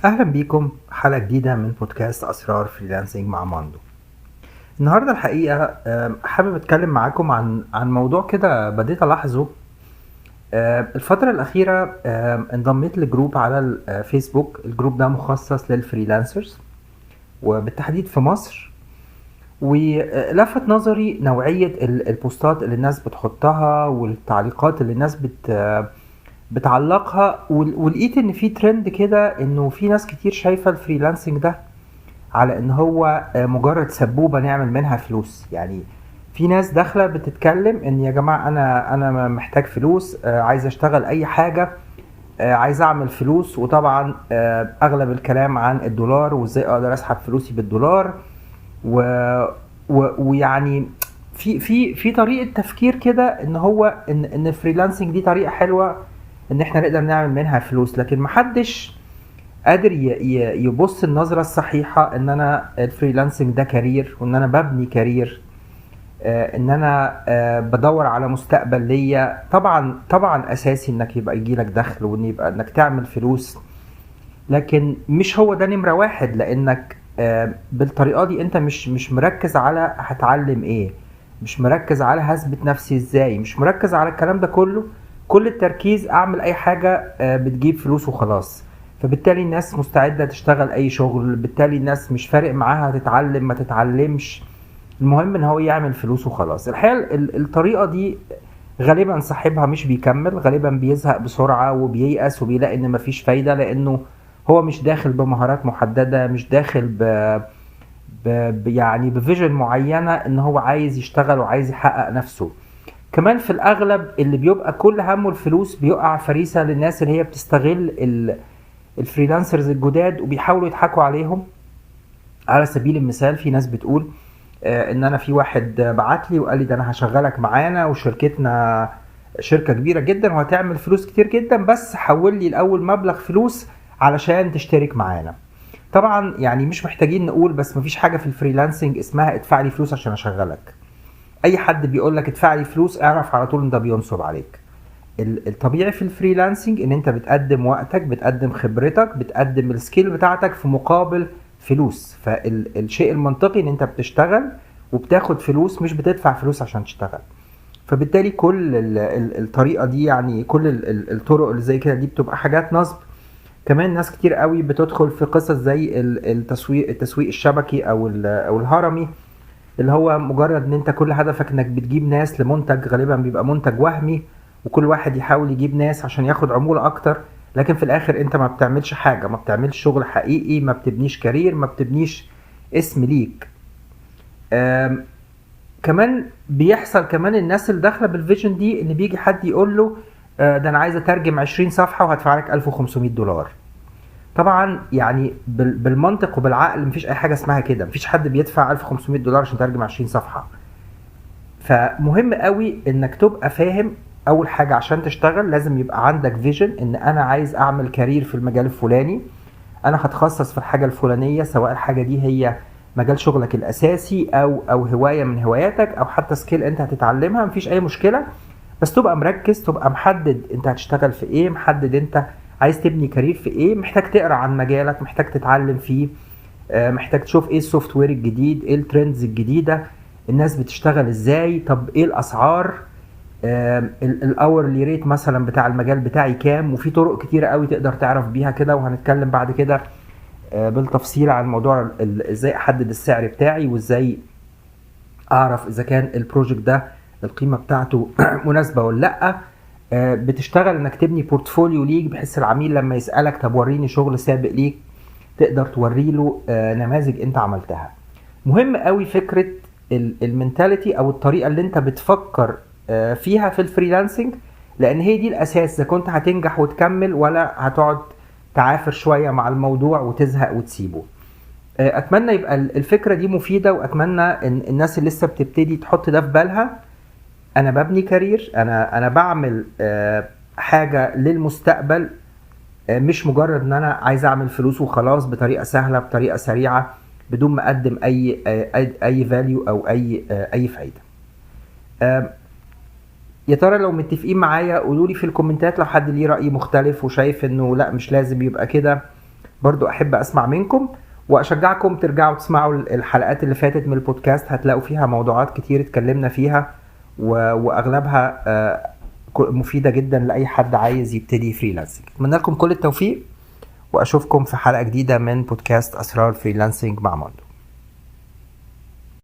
أهلا بيكم حلقة جديدة من بودكاست أسرار فريلانسنج مع ماندو. النهاردة الحقيقة حابب أتكلم معاكم عن موضوع كده بديت ألاحظه. الفترة الأخيرة انضميت لجروب على الفيسبوك. الجروب ده مخصص للفريلانسرز وبالتحديد في مصر، ولفت نظري نوعية البوستات اللي الناس بتحطها والتعليقات اللي الناس بتعلقها، ولقيت ان في ترند كده انه في ناس كتير شايفة الفريلانسنج ده على ان هو مجرد سبوبة نعمل منها فلوس. يعني في ناس داخلة بتتكلم ان يا جماعة انا محتاج فلوس، عايز اشتغل اي حاجة، عايز اعمل فلوس. وطبعا اغلب الكلام عن الدولار وازاي اقدر اسحب فلوسي بالدولار و ويعني في طريقة تفكير كده ان هو ان الفريلانسنج دي طريقة حلوة ان احنا نقدر نعمل منها فلوس، لكن محدش قادر يبص النظرة الصحيحة ان انا الفريلانسنج ده كارير، وان انا ببني كارير، ان انا بدور على مستقبل ليا. طبعا اساسي انك يبقى يجيلك دخل وان يبقى انك تعمل فلوس، لكن مش هو ده نمرة واحد. لانك بالطريقة دي انت مش مركز على هتعلم ايه، مش مركز على هثبت نفسي ازاي، مش مركز على الكلام ده كله. كل التركيز اعمل اي حاجة بتجيب فلوس وخلاص. فبالتالي الناس مستعدة تشتغل اي شغل، بالتالي الناس مش فارق معاها تتعلم ما تتعلمش، المهم ان هو يعمل فلوس وخلاص. الحقيقة الطريقة دي غالبا صاحبها مش بيكمل، غالبا بيزهق بسرعة وبييأس وبيلاقي ان مفيش فايدة، لانه هو مش داخل بمهارات محددة، مش داخل يعني بفيجن معينة ان هو عايز يشتغل وعايز يحقق نفسه. كمان في الاغلب اللي بيبقى كل همه الفلوس بيقع فريسة للناس اللي هي بتستغل الفريلانسرز الجداد وبيحاولوا يضحكوا عليهم. على سبيل المثال في ناس بتقول ان انا في واحد بعت لي وقال لي ده انا هشغلك معانا وشركتنا شركة كبيرة جدا وهتعمل فلوس كتير جدا، بس حول لي الاول مبلغ فلوس علشان تشترك معانا. طبعا يعني مش محتاجين نقول، بس مفيش حاجة في الفريلانسنج اسمها ادفع لي فلوس عشان اشغلك. اي حد بيقول لك ادفع لي فلوس اعرف على طول ان ده بينصب عليك. الطبيعي في الفريلانسنج ان انت بتقدم وقتك، بتقدم خبرتك، بتقدم السكيل بتاعتك في مقابل فلوس. فالشيء المنطقي ان انت بتشتغل وبتاخد فلوس، مش بتدفع فلوس عشان تشتغل. فبالتالي كل الطريقة دي، يعني كل الطرق اللي زي كده دي بتبقى حاجات نصب. كمان ناس كتير قوي بتدخل في قصص زي التسويق الشبكي او الهرمي، اللي هو مجرد ان انت كل هدفك انك بتجيب ناس لمنتج، غالبا بيبقى منتج وهمي، وكل واحد يحاول يجيب ناس عشان ياخد عمولة اكتر. لكن في الاخر انت ما بتعملش حاجة، ما بتعملش شغل حقيقي، ما بتبنيش كارير، ما بتبنيش اسم ليك. آم، كمان بيحصل كمان الناس اللي داخلة بالفيجن دي ان بيجي حد يقول له ده انا عايز اترجم 20 صفحة وهدفع لك $1500. طبعا يعني بالمنطق وبالعقل مفيش اي حاجة اسمها كده، مفيش حد بيدفع $1500 عشان يترجم 20 صفحة. فمهم قوي انك تبقى فاهم. اول حاجة عشان تشتغل لازم يبقى عندك فيجن ان انا عايز اعمل كارير في المجال الفلاني، انا هتخصص في الحاجة الفلانية، سواء الحاجة دي هي مجال شغلك الاساسي او هواية من هواياتك او حتى سكيل انت هتتعلمها، مفيش اي مشكلة. بس تبقى مركز، تبقى محدد انت هتشتغل في ايه، محدد انت عايز تبني كارير في ايه، محتاج تقرا عن مجالك، محتاج تتعلم فيه، محتاج تشوف ايه السوفت وير الجديد، ايه الترندز الجديدة، الناس بتشتغل ازاي، طب ايه الاسعار، الاورلي ريت مثلا بتاع المجال بتاعي كام. وفي طرق كتيرة قوي تقدر تعرف بيها كده، وهنتكلم بعد كده بالتفصيل عن موضوع ازاي احدد السعر بتاعي، وازاي اعرف اذا كان البروجكت ده القيمة بتاعته مناسبة ولا لا. بتشتغل انك تبني بورتفوليو ليك، بحيث العميل لما يسألك طب وريني شغل سابق ليك تقدر توري له نماذج انت عملتها. مهم قوي فكرة المنتاليتي او الطريقة اللي انت بتفكر فيها في الفريلانسنج، لان هي دي الاساس اذا كنت هتنجح وتكمل ولا هتقعد تعافر شوية مع الموضوع وتزهق وتسيبه. اتمنى يبقى الفكرة دي مفيدة، واتمنى ان الناس اللي لسه بتبتدي تحط ده في بالها. انا ببني كارير، انا بعمل حاجة للمستقبل، مش مجرد ان انا عايز اعمل فلوس وخلاص بطريقة سهلة بطريقة سريعة بدون ما اقدم اي فاليو او اي فايدة. يا ترى لو متفقين معايا قولوا لي في الكومنتات لو حد ليه رأي مختلف وشايف انه لا مش لازم يبقى كده. برضو احب اسمع منكم، واشجعكم ترجعوا تسمعوا الحلقات اللي فاتت من البودكاست، هتلاقوا فيها موضوعات كتير اتكلمنا فيها واغلبها مفيدة جدا لأي حد عايز يبتدي فريلانسنج. اتمنى لكم كل التوفيق، واشوفكم في حلقة جديدة من بودكاست اسرار فريلانسنج مع ماندو.